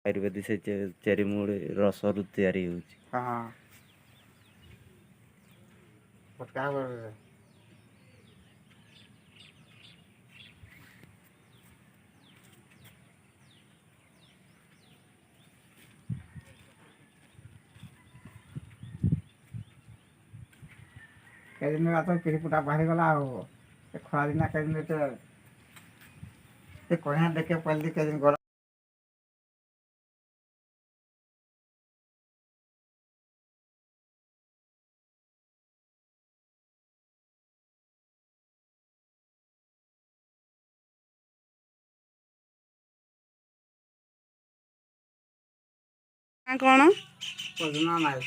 आयुर्वेदिक से चेरीमूली रसरू तैयारी होची। हाँ बट क्या कर रहे कई दिन में तो पिरी पुटा बाहरी गला हो खरा दिन कई दिन तो कहीं देखे पहले कई दिन गला कौन पदना नायक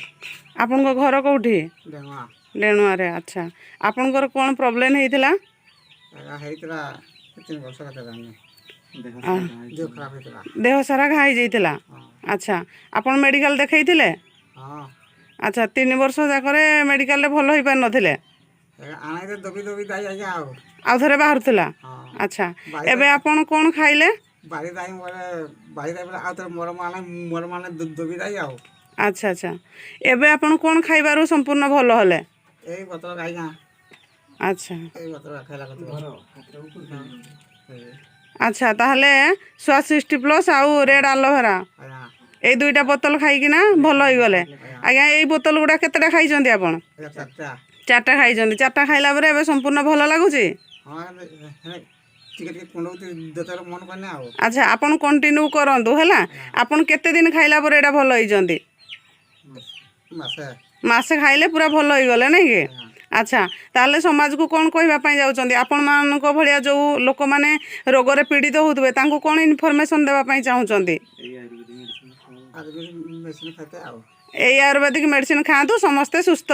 आपण घर कौटी डेवा डेणुआरे अच्छा आपणकर कौन प्रोब्लेम होता होता 3 वर्ष का देह खराब होता देह सारा घाई जाइला अच्छा आपण मेडिकल देखैथिले हाँ अच्छा 3 वर्ष जाकरे मेडिकल रे भल होई पार नथिले आना तो दबी दबी दाई आया आओ आउ थरे बाहरथुला हाँ अच्छा एबे आपण कोन खाइले बारी दाई बोले आ तो मोर माने दबी दाई आओ अच्छा अच्छा एबे आपण कोन खाइबारु संपूर्ण भल हले ए बतल गाई ना अच्छा ए बतल खाइला कत अच्छा ताहले 60+ आउ रेड एलोवेरा आया ए दुईटा बोतल खाइकिना भल होई गले आज्ञा ए बोतल गुडा केतेटा खाइचंती आपण चाचा 4टा खाइचंती 4टा खाइला परे एबे संपूर्ण भल लागुची हाँ टिके कुंडौती देतर मन करने आओ अच्छा आपण कंटिन्यू करंतु हैला आपण केते दिन खाइला परे एटा भल होइचंती मासे मासे खाइले पूरा भल होई गले नै कि अच्छा ताले समाज को कौन कहबा पई जाउचंदी आपण मानको भलिया जो लोक माने रोग रे पीड़ित होतबे तांको कोन इन्फॉर्मेशन देबा पई चाहुचंदी आयुर्वेदिक मेडिसिन खाते आओ ए आयुर्वेदिक मेडिसिन खातु समस्ते सुस्थ